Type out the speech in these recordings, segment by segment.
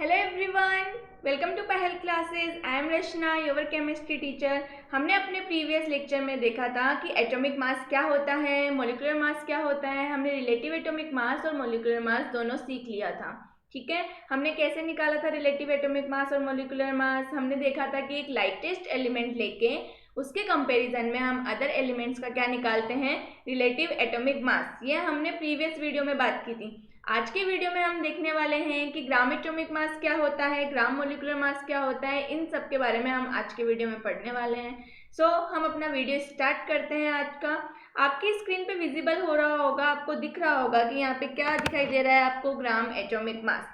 Hello everyone, welcome to Pahal classes. I am Rachana, your chemistry teacher. हमने अपने previous lecture में देखा था कि एटॉमिक मास क्या होता है, मॉलिक्यूलर मास क्या होता है। हमने रिलेटिव एटॉमिक मास और मॉलिक्यूलर मास दोनों सीख लिया था। ठीक है, हमने कैसे निकाला था रिलेटिव एटॉमिक मास और मॉलिक्यूलर मास। हमने देखा था कि एक लाइटेस्ट एलिमेंट लेके उसके कंपैरिजन में हम अदर एलिमेंट्स का क्या निकालते हैं, रिलेटिव एटॉमिक मास। ये हमने प्रीवियस वीडियो में बात की थी। आज के वीडियो में हम देखने वाले हैं कि ग्राम एटॉमिक मास क्या होता है, ग्राम मोलिकुलर मास क्या होता है। इन सब के बारे में हम आज के वीडियो में पढ़ने वाले हैं। सो हम अपना वीडियो स्टार्ट करते हैं आज का। आपकी स्क्रीन पे विजिबल हो रहा होगा, आपको दिख रहा होगा कि यहाँ पे क्या दिखाई दे रहा है आपको, ग्राम एटॉमिक मास।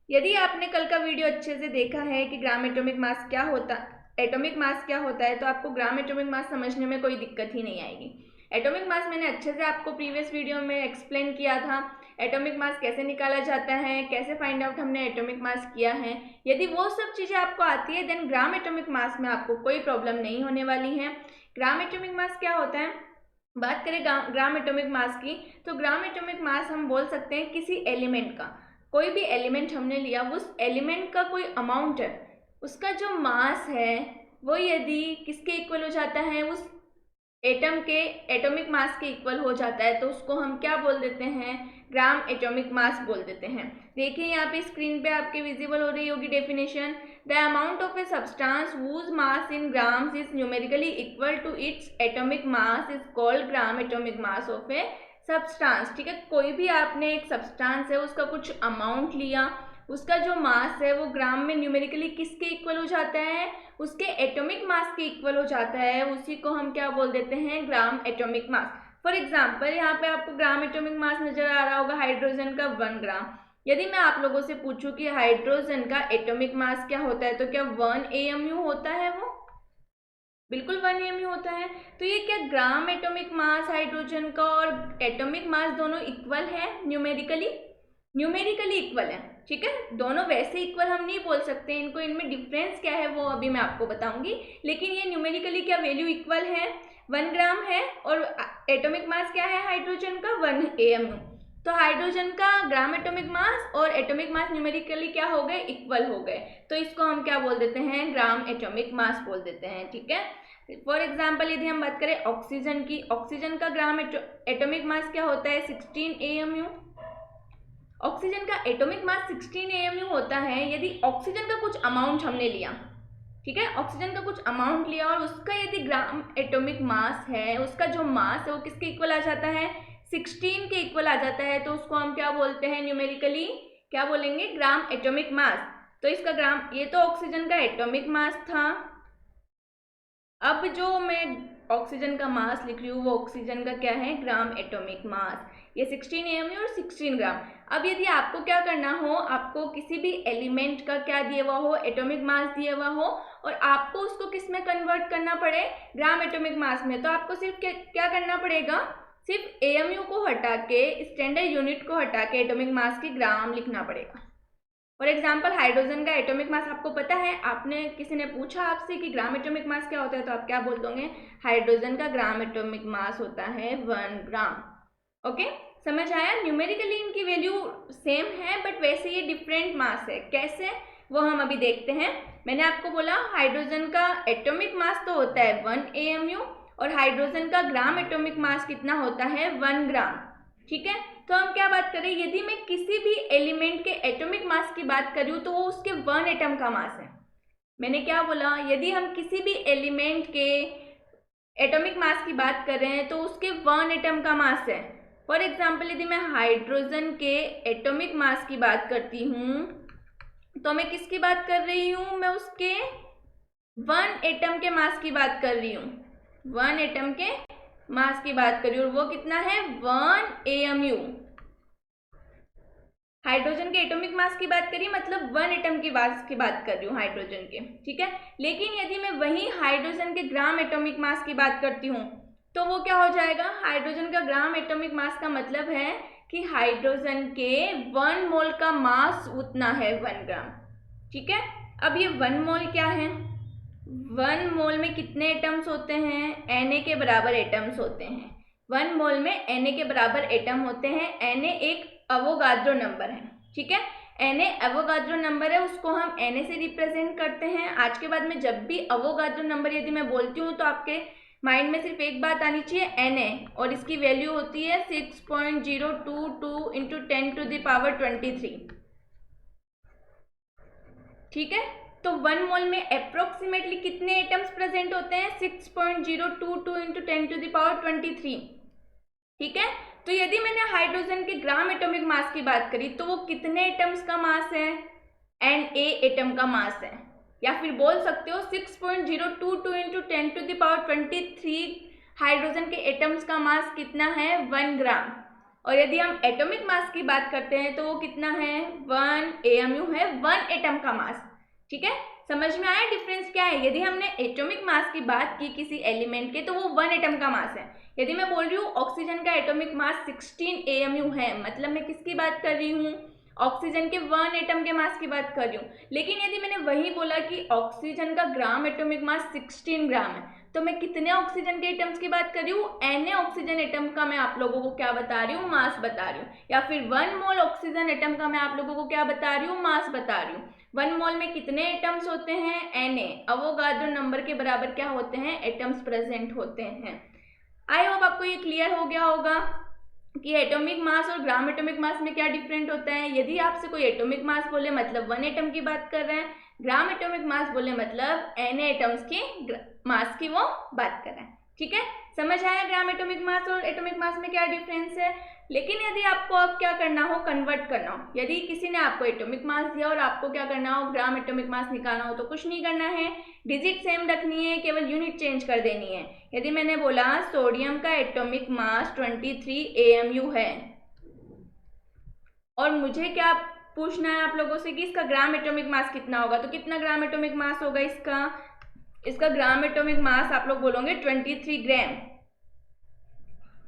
यदि आपने कल का वीडियो अच्छे से देखा है कि ग्राम एटॉमिक मास क्या होता, एटॉमिक मास क्या होता है, तो आपको ग्राम एटॉमिक मास समझने में कोई दिक्कत ही नहीं आएगी। एटॉमिक मास मैंने अच्छे से आपको प्रीवियस वीडियो में एक्सप्लेन किया था। एटॉमिक मास कैसे निकाला जाता है, कैसे फाइंड आउट हमने एटॉमिक मास किया है। यदि वो सब चीज़ें आपको आती है देन ग्राम एटॉमिक मास में आपको कोई प्रॉब्लम नहीं होने वाली है। ग्राम एटॉमिक मास क्या होता है, बात करें ग्राम एटॉमिक मास की, तो ग्राम एटॉमिक मास हम बोल सकते हैं किसी एलिमेंट का, कोई भी एलिमेंट हमने लिया, उस एलिमेंट का कोई अमाउंट है, उसका जो मास है वो यदि किसके इक्वल हो जाता है, उस एटम के एटॉमिक मास के इक्वल हो जाता है, तो उसको हम क्या बोल देते हैं, ग्राम एटॉमिक मास बोल देते हैं। देखिए यहाँ पे स्क्रीन पे आपके विजिबल हो रही होगी definition. The amount of a substance whose mass in grams is numerically equal to its atomic mass is called gram atomic mass of a substance. ठीक है, कोई भी आपने एक सब्सटेंस है उसका कुछ अमाउंट लिया, उसका जो मास है वो ग्राम में न्यूमेरिकली किसके इक्वल हो जाता है, उसके एटॉमिक मास के इक्वल हो जाता है, उसी को हम क्या बोल देते हैं, gram atomic mass. For example यहाँ पे आपको ग्राम एटॉमिक मास नजर आ रहा होगा, हाइड्रोजन का 1 ग्राम। यदि मैं आप लोगों से पूछूं कि हाइड्रोजन का एटॉमिक मास क्या होता है, तो क्या 1 AMU होता है? वो बिल्कुल 1 AMU होता है। तो ये क्या ग्राम एटॉमिक मास हाइड्रोजन का और एटॉमिक मास दोनों इक्वल है, न्यूमेरिकली न्यूमेरिकली इक्वल है। ठीक है, दोनों वैसे इक्वल हम नहीं बोल सकते, इनको इनमें डिफरेंस क्या है वो अभी मैं आपको बताऊंगी, लेकिन ये न्यूमेरिकली क्या वैल्यू इक्वल है, 1 ग्राम है, और एटॉमिक मास क्या है हाइड्रोजन का, 1 AMU। तो हाइड्रोजन का ग्राम एटॉमिक मास और एटॉमिक मास न्यूमेरिकली क्या हो गए, इक्वल हो गए, तो इसको हम क्या बोल देते हैं, ग्राम एटॉमिक मास बोल देते हैं। ठीक है, फॉर एग्जाम्पल यदि हम बात करें ऑक्सीजन की, ऑक्सीजन का ग्राम एटॉमिक मास क्या होता है, 16 AMU। ऑक्सीजन का एटॉमिक मास 16 AMU होता है यदि ऑक्सीजन का कुछ अमाउंट हमने लिया। ठीक है, ऑक्सीजन का कुछ अमाउंट लिया और उसका यदि ग्राम एटॉमिक मास है, उसका जो मास है वो किसके इक्वल आ जाता है, 16 के इक्वल आ जाता है, तो उसको हम क्या बोलते हैं, न्यूमेरिकली क्या बोलेंगे, ग्राम एटॉमिक मास। तो इसका ग्राम, ये तो ऑक्सीजन का एटॉमिक मास था। अब जो मैं ऑक्सीजन का मास लिख रही हूँ वो ऑक्सीजन का क्या है, ग्राम एटॉमिक मास। ये 16 AMU और 16 ग्राम। अब यदि आपको क्या करना हो, आपको किसी भी एलिमेंट का क्या दिया हुआ हो, एटॉमिक मास दिया हुआ हो, और आपको उसको किस में कन्वर्ट करना पड़े, ग्राम एटॉमिक मास में, तो आपको सिर्फ क्या करना पड़ेगा, सिर्फ AMU को हटा के, स्टैंडर्ड यूनिट को हटा के एटॉमिक मास के ग्राम लिखना पड़ेगा। फॉर एग्जाम्पल हाइड्रोजन का एटॉमिक मास आपको पता है, आपने किसी ने पूछा आपसे कि ग्राम एटॉमिक मास क्या होता है, तो आप क्या बोल दोगे, हाइड्रोजन का ग्राम एटॉमिक मास होता है 1 ग्राम। ओके, समझ आया। न्यूमेरिकली इनकी वैल्यू सेम है बट वैसे ये डिफरेंट मास है, कैसे वो हम अभी देखते हैं। मैंने आपको बोला हाइड्रोजन का एटॉमिक मास तो होता है 1 AMU और हाइड्रोजन का ग्राम एटॉमिक मास कितना होता है, 1 ग्राम। ठीक है, तो हम क्या बात करें, यदि मैं किसी भी एलिमेंट के एटॉमिक मास की बात कर रही हूँ तो वो उसके 1 एटम का मास है। मैंने क्या बोला, यदि हम किसी भी एलिमेंट के एटॉमिक मास की बात कर रहे हैं तो उसके 1 एटम का मास है। फॉर एग्जाम्पल यदि मैं हाइड्रोजन के एटॉमिक मास की बात करती हूँ तो मैं किसकी बात कर रही हूँ, मैं उसके 1 एटम के मास की बात कर रही हूँ, 1 एटम के मास की बात करी, और वो कितना है, 1 AMU। हाइड्रोजन के एटॉमिक मास की बात करी मतलब 1 एटम की मास की बात कर रही हूँ हाइड्रोजन के। ठीक है, लेकिन यदि मैं वही हाइड्रोजन के ग्राम एटॉमिक मास की बात करती हूँ तो वो क्या हो जाएगा, हाइड्रोजन का ग्राम एटॉमिक मास का मतलब है कि हाइड्रोजन के 1 मोल का मास उतना है 1 ग्राम। ठीक है, अब ये 1 मोल क्या है, 1 मोल में कितने एटम्स होते हैं, Na के बराबर एटम्स होते हैं। 1 मोल में Na के बराबर एटम होते हैं। Na एक अवोगाद्रो नंबर है। ठीक है, Na एवोगाड्रो नंबर है, उसको हम Na से रिप्रेजेंट करते हैं। आज के बाद में जब भी एवोगाड्रो नंबर यदि मैं बोलती हूँ तो आपके माइंड में सिर्फ एक बात आनी चाहिए, Na, और इसकी वैल्यू होती है 6.022 इंटू 10⁻23। ठीक है, तो 1 मोल में अप्रोक्सीमेटली कितने एटम्स प्रेजेंट होते हैं? 6.022 इंटू 10⁻23। ठीक है, तो यदि मैंने हाइड्रोजन के ग्राम एटॉमिक मास की बात करी तो वो कितने एटम्स का मास है? Na एटम का मास है, या फिर बोल सकते हो 6.022 इंटू 10⁻23 हाइड्रोजन के एटम्स का मास कितना है? 1 ग्राम। और यदि हम एटॉमिक मास की बात करते हैं तो वो कितना है? 1 AMU है, 1 एटम का मास। ठीक है, समझ में आया डिफरेंस क्या है? यदि हमने एटॉमिक मास की बात की किसी एलिमेंट के तो वो 1 एटम का मास है। यदि मैं बोल रही हूँ ऑक्सीजन का एटॉमिक मास 16 AMU है, मतलब मैं किसकी बात कर रही हूँ? ऑक्सीजन के 1 एटम के मास की बात कर रही हूँ। लेकिन यदि मैंने वही बोला कि ऑक्सीजन का ग्राम एटॉमिक मास 16 ग्राम है, तो मैं कितने ऑक्सीजन के एटम्स की बात कर रही हूँ? Na ऑक्सीजन एटम का मैं आप लोगों को क्या बता रही हूँ? मास बता रही हूँ। या फिर 1 मोल ऑक्सीजन एटम का मैं आप लोगों को क्या बता रही हूँ? मास बता रही हूँ। 1 मोल में कितने एटम्स होते हैं? Na अवोगाड्रो नंबर के बराबर क्या होते हैं? एटम्स प्रेजेंट होते हैं। आई होप आपको ये क्लियर हो गया होगा कि एटॉमिक मास और ग्राम एटॉमिक मास में क्या डिफरेंट होता है। यदि आपसे कोई एटॉमिक मास बोले मतलब 1 एटम की बात कर रहे हैं, ग्राम एटॉमिक मास बोले मतलब Na एटम्स की मास की वो बात कर रहे हैं। ठीक है, समझ आया ग्राम एटॉमिक मास और एटॉमिक मास में क्या डिफरेंस है। लेकिन यदि आपको अब क्या करना हो, कन्वर्ट करना हो, यदि किसी ने आपको एटॉमिक मास दिया और आपको क्या करना हो, ग्राम एटॉमिक मास निकालना हो, तो कुछ नहीं करना है, डिजिट सेम रखनी है, केवल यूनिट चेंज कर देनी है। यदि मैंने बोला सोडियम का एटॉमिक मास 23 AMU है और मुझे क्या पूछना है आप लोगों से कि इसका ग्राम एटॉमिक मास कितना होगा, तो कितना ग्राम एटॉमिक मास होगा इसका ग्राम एटॉमिक मास आप लोग बोलोगे 23 ग्राम।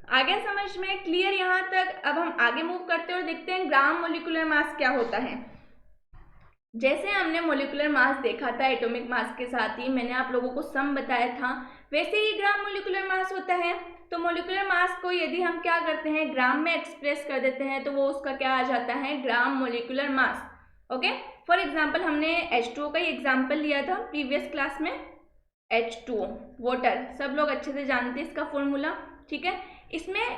आगे समझ में क्लियर यहाँ तक? अब हम आगे मूव करते हैं और देखते हैं ग्राम मोलिकुलर मास क्या होता है। जैसे हमने मोलिकुलर मास देखा था एटॉमिक मास के साथ ही मैंने आप लोगों को सम बताया था, वैसे ही ग्राम मोलिकुलर मास होता है। तो मोलिकुलर मास को यदि हम क्या करते हैं, ग्राम में एक्सप्रेस कर देते हैं तो वो उसका क्या आ जाता है? Gram molecular mass. Okay, for example हमने H2O का ही एग्जाम्पल लिया था प्रीवियस क्लास में। H2O वाटर, सब लोग अच्छे से जानते हैं इसका फॉर्मूला। ठीक है, इसमें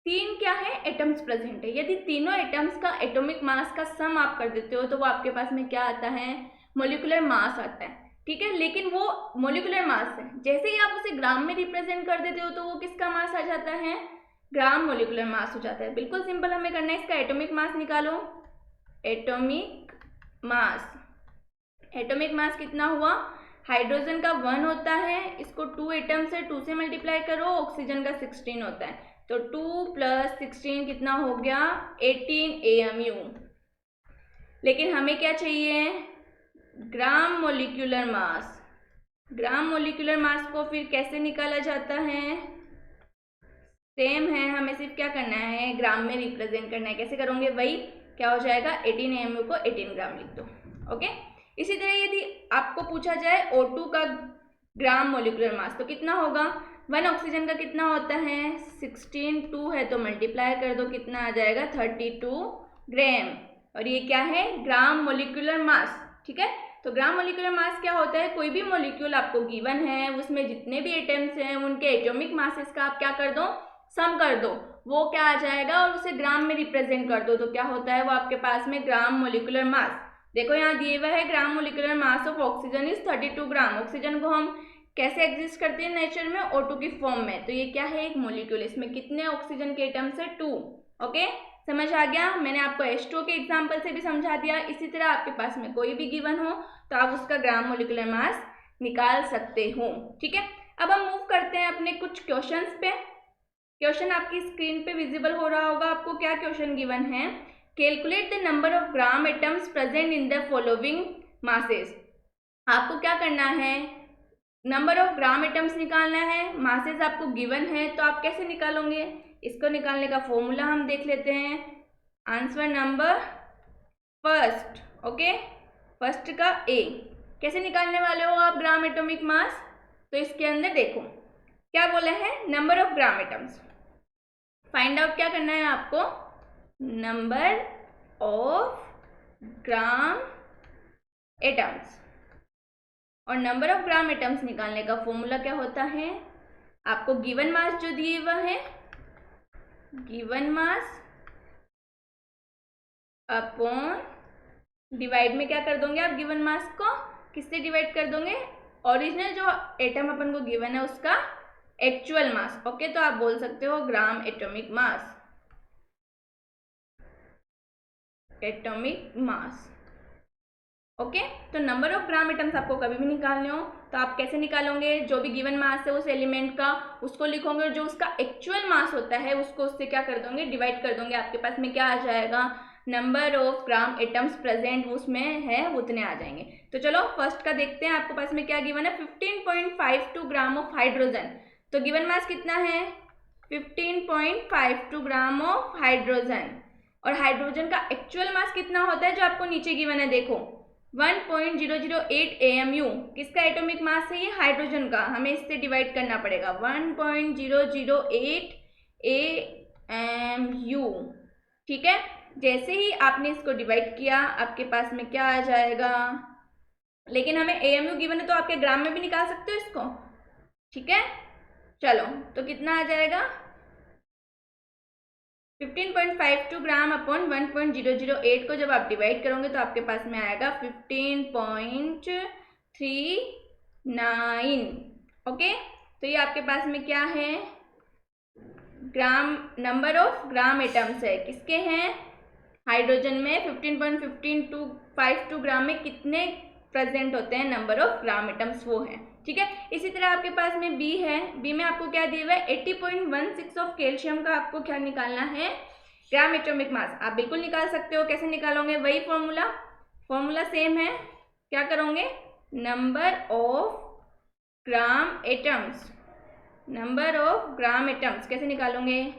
3 क्या है? एटम्स प्रेजेंट है। यदि तीनों एटम्स का एटॉमिक मास का सम आप कर देते हो तो वो आपके पास में क्या आता है? मोलिकुलर मास आता है। ठीक है, लेकिन वो मोलिकुलर मास है, जैसे ही आप उसे ग्राम में रिप्रेजेंट कर देते हो तो वो किसका मास आ जाता है? ग्राम मोलिकुलर मास हो जाता है। बिल्कुल सिंपल हमें करना है, इसका एटॉमिक मास निकालो। एटॉमिक मास, एटॉमिक मास कितना हुआ? हाइड्रोजन का 1 होता है, इसको 2 एटम्स है, 2 से मल्टीप्लाई करो, ऑक्सीजन का 16 होता है, तो 2 + 16 कितना हो गया? 18 AMU। लेकिन हमें क्या चाहिए? Gram molecular mass. Gram molecular mass को फिर कैसे निकाला जाता है? सेम है, हमें सिर्फ क्या करना है? ग्राम में रिप्रेजेंट करना है। कैसे करोगे? वही क्या हो जाएगा? 18 AMU को 18 ग्राम लिख दो। ओके, इसी तरह यदि आपको पूछा जाए O2 का ग्राम मोलिकुलर मास तो कितना होगा? 1 ऑक्सीजन का कितना होता है? 16, 2 है तो मल्टीप्लाई कर दो, कितना आ जाएगा? 32 ग्राम। और ये क्या है? Gram molecular mass. ठीक है, तो ग्राम मोलिकुलर मास क्या होता है? कोई भी मोलिक्यूल आपको गिवन है, उसमें जितने भी एटम्स हैं उनके एटॉमिक मासेस का आप क्या कर दो? सम कर दो, वो क्या आ जाएगा? और उसे ग्राम में रिप्रेजेंट कर दो तो क्या होता है? वो आपके पास में ग्राम मोलिकुलर मास। देखो यहाँ दिए हुआ है gram molecular mass of oxygen is 32 gram. Oxygen को हम कैसे एग्जिस्ट करते हैं नेचर में? O2 की फॉर्म में। तो ये क्या है? एक मोलिक्यूल। इसमें कितने ऑक्सीजन के एटम्स है? 2। ओके, समझ आ गया? मैंने आपको H2O के एग्जाम्पल से भी समझा दिया। इसी तरह आपके पास में कोई भी गिवन हो तो आप उसका ग्राम मोलिकुलर मास निकाल सकते हो। ठीक है, अब हम मूव करते हैं अपने कुछ क्वेश्चंस पे। क्वेश्चन आपकी स्क्रीन पे विजिबल हो रहा होगा आपको। क्या क्वेश्चन गिवन है? Calculate the number of gram atoms present in the following masses. आपको क्या करना है? नंबर ऑफ ग्राम एटम्स निकालना है, मासेस आपको गिवन है, तो आप कैसे निकालोगे? इसको निकालने का फॉर्मूला हम देख लेते हैं। Answer number first. Okay, first का A। कैसे निकालने वाले हो आप ग्राम एटॉमिक मास? तो इसके अंदर देखो क्या बोला है? Number of gram atoms find out क्या करना है आपको? Number of gram atoms. और नंबर ऑफ ग्राम एटम्स निकालने का फॉर्मूला क्या होता है? आपको गिवन मास जो दिए हुआ है, गिवन मास अपॉन डिवाइड में क्या कर दोगे आप? गिवन मास को किससे डिवाइड कर दोगे? ओरिजिनल जो एटम अपन को गिवन है उसका एक्चुअल मास। ओके, तो आप बोल सकते हो gram atomic mass, atomic mass. Okay, तो नंबर ऑफ ग्राम एटम्स आपको कभी भी निकालने हो तो आप कैसे निकालोगे? जो भी गिवन मास है उस एलिमेंट का, उसको लिखोगे और जो उसका एक्चुअल मास होता है उसको उससे क्या कर दोगे? डिवाइड कर दोगे। आपके पास में क्या आ जाएगा? Number of gram atoms present उसमें है उतने आ जाएंगे। तो चलो फर्स्ट का देखते हैं। आपके पास में क्या गिवन है? 15.52 ग्राम ऑफ हाइड्रोजन। तो गिवन मास कितना है? 15.52 ग्राम ऑफ हाइड्रोजन। और हाइड्रोजन का एक्चुअल मास कितना होता है जो आपको नीचे गिवन है? देखो 1.008 AMU। किसका एटॉमिक मास है ये? हाइड्रोजन का। हमें इससे डिवाइड करना पड़ेगा 1.008 AMU। ठीक है, जैसे ही आपने इसको डिवाइड किया आपके पास में क्या आ जाएगा? लेकिन हमें AMU गिवन है तो आपके ग्राम में भी निकाल सकते हो इसको। ठीक है, चलो तो कितना आ जाएगा? 15.52 ग्राम अपॉन 1.008 को जब आप डिवाइड करोगे तो आपके पास में आएगा 15.39। ओके, तो ये आपके पास में क्या है? ग्राम, नंबर ऑफ ग्राम एटम्स है। किसके हैं? हाइड्रोजन में 15.52 ग्राम में कितने प्रेजेंट होते हैं नंबर ऑफ ग्राम एटम्स, वो है। ठीक है, इसी तरह आपके पास में बी है। बी में आपको क्या दिया हुआ है? 80.16 ऑफ कैल्शियम का आपको क्या निकालना है? Gram atomic mass. आप बिल्कुल निकाल सकते हो। कैसे निकालोगे? वही फॉर्मूला सेम है। क्या करोगे? Number of gram atoms, number of gram atoms कैसे निकालोगे?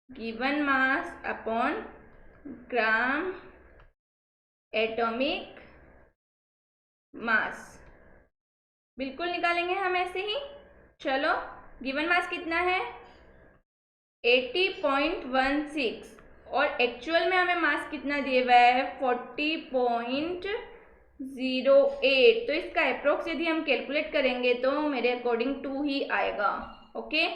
Given mass upon gram atomic mass. बिल्कुल निकालेंगे हम ऐसे ही। चलो, गिवन मास कितना है? 80.16 और एक्चुअल में हमें मास कितना दिया हुआ है? 40.08। तो इसका अप्रोक्स यदि हम कैलकुलेट करेंगे तो मेरे अकॉर्डिंग 2 ही आएगा। ओके,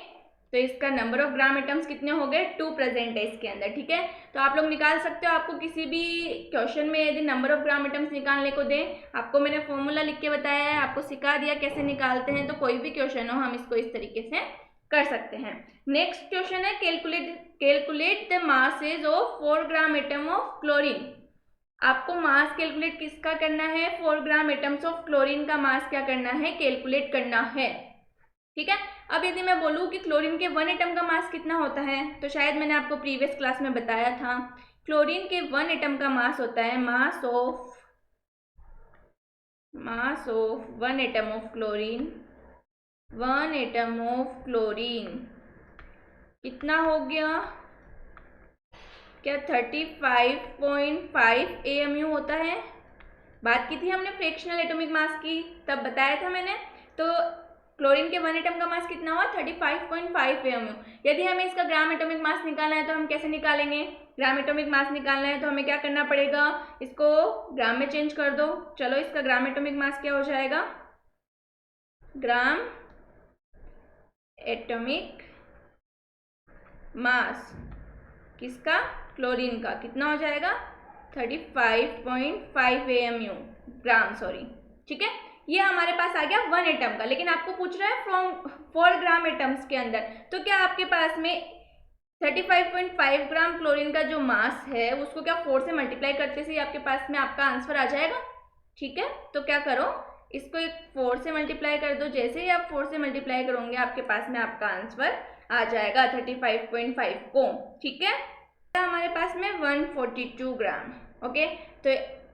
तो इसका नंबर ऑफ ग्राम एटम्स कितने हो गए? 2 प्रेजेंट है इसके अंदर। ठीक है, तो आप लोग निकाल सकते हो। आपको किसी भी क्वेश्चन में यदि नंबर ऑफ ग्राम एटम्स निकालने को दे, आपको मैंने फॉर्मूला लिख के बताया है, आपको सिखा दिया कैसे निकालते हैं, तो कोई भी क्वेश्चन हो हम इसको इस तरीके से कर सकते हैं। नेक्स्ट क्वेश्चन है calculate the masses of 4 gram atom of chlorine. आपको मास कैलकुलेट किसका करना है? 4 ग्राम एटम्स ऑफ क्लोरीन का मास क्या करना है? कैलकुलेट करना है। ठीक है, अब यदि मैं बोलूँ कि क्लोरीन के 1 एटम का मास कितना होता है, तो शायद मैंने आपको प्रीवियस क्लास में बताया था। क्लोरीन के 1 एटम का मास होता है mass of 1 atom of chlorine. 1 atom of chlorine कितना हो गया? क्या 35.5 AMU होता है? बात की थी हमने फ्रैक्शनल एटॉमिक मास की, तब बताया था मैंने। तो क्लोरीन के 1 एटम का मास कितना हुआ? 35.5 AMU। यदि हमें इसका ग्राम एटॉमिक मास निकालना है तो हम कैसे निकालेंगे? ग्राम एटॉमिक मास निकालना है तो हमें क्या करना पड़ेगा? इसको ग्राम में चेंज कर दो। चलो, इसका ग्राम एटॉमिक मास क्या हो जाएगा? ग्राम एटॉमिक मास किसका? क्लोरीन का कितना हो जाएगा? 35.5 AMU ग्राम, सॉरी। ठीक है, ये हमारे पास आ गया 1 एटम का। लेकिन आपको पूछ रहा है फ्रॉम 4 ग्राम एटम्स के अंदर, तो क्या आपके पास में 35.5 ग्राम क्लोरीन का जो मास है उसको क्या 4 से मल्टीप्लाई करते से आपके पास में आपका आंसर आ जाएगा? ठीक है, तो क्या करो, इसको एक 4 से मल्टीप्लाई कर दो। जैसे ही आप 4 से मल्टीप्लाई करोगे आपके पास में आपका आंसर आ जाएगा 35.5 को। ठीक है, हमारे पास में 142 ग्राम। ओके, तो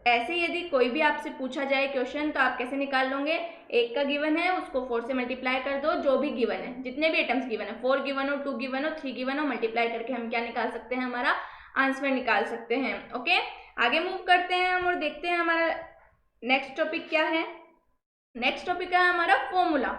ऐसे यदि कोई भी आपसे पूछा जाए क्वेश्चन तो आप कैसे निकाल लोगे? एक का गिवन है उसको 4 से मल्टीप्लाई कर दो, जो भी गिवन है, जितने भी एटम्स गिवन है, 4 गिवन हो, 2 गिवन हो, 3 गिवन हो, मल्टीप्लाई करके हम क्या निकाल सकते हैं? हमारा आंसर निकाल सकते हैं। ओके, आगे मूव करते हैं हम और देखते हैं हमारा नेक्स्ट टॉपिक क्या है। नेक्स्ट टॉपिक है हमारा फॉर्मूला।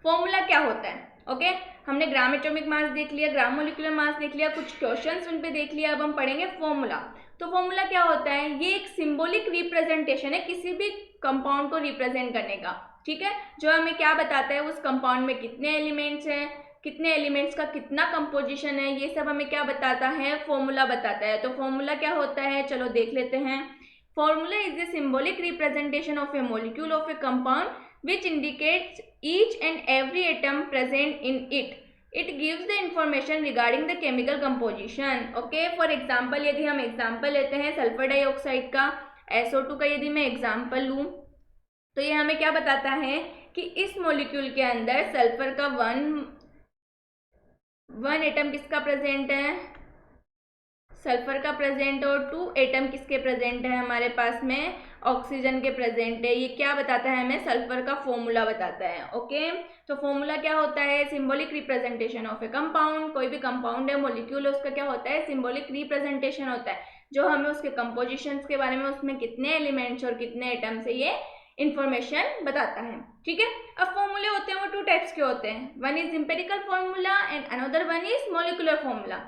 फॉर्मूला क्या होता है? ओके, हमने ग्राम एटॉमिक मास देख लिया, ग्राम मोलिकुलर मास देख लिया, कुछ क्वेश्चंस उन पे देख लिया। अब हम पढ़ेंगे फॉर्मूला। तो फॉर्मूला क्या होता है? ये एक सिंबॉलिक रिप्रेजेंटेशन है किसी भी कंपाउंड को रिप्रेजेंट करने का, ठीक है, जो हमें क्या बताता है उस कंपाउंड में कितने एलिमेंट्स हैं, कितने एलिमेंट्स का कितना कंपोजिशन है, ये सब हमें क्या बताता है? फॉर्मूला बताता है। तो फॉर्मूला क्या होता है, चलो देख लेते हैं। Formula is a symbolic representation of A molecule of A compound which indicates each and every atom present in it. It gives the information regarding the chemical composition. Okay, for example, यदि हम example लेते हैं sulphur dioxide का, SO2 का यदि मैं example लूँ तो ये हमें क्या बताता है कि इस मॉलिक्यूल के अंदर सल्फर का वन एटम किसका प्रेजेंट है? सल्फर का प्रेजेंट, और 2 एटम किसके प्रेजेंट है हमारे पास में? ऑक्सीजन के प्रेजेंट है। ये क्या बताता है हमें? सल्फर का फॉर्मूला बताता है। ओके, तो फॉर्मूला क्या होता है? Symbolic representation of A compound. कोई भी कंपाउंड है, मॉलिक्यूल है, उसका क्या होता है? सिंबॉलिक रिप्रेजेंटेशन होता है, जो हमें उसके कंपोजिशंस के बारे में, उसमें कितने एलिमेंट्स और कितने एटम्स है, ये इंफॉर्मेशन बताता है। ठीक है, अब फॉर्मूले होते हैं वो 2 टाइप्स के होते हैं। One is empirical formula and another one is molecular formula.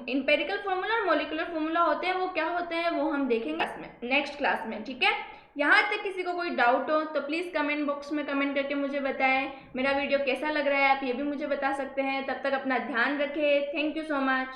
Empirical formula और मॉलिक्यूलर फॉर्मूला होते हैं, वो क्या होते हैं वो हम देखेंगे नेक्स्ट क्लास में। ठीक है, यहाँ तक किसी को कोई डाउट हो तो प्लीज़ कमेंट बॉक्स में कमेंट करके मुझे बताएं। मेरा वीडियो कैसा लग रहा है आप ये भी मुझे बता सकते हैं। तब तक अपना ध्यान रखें। Thank you so much.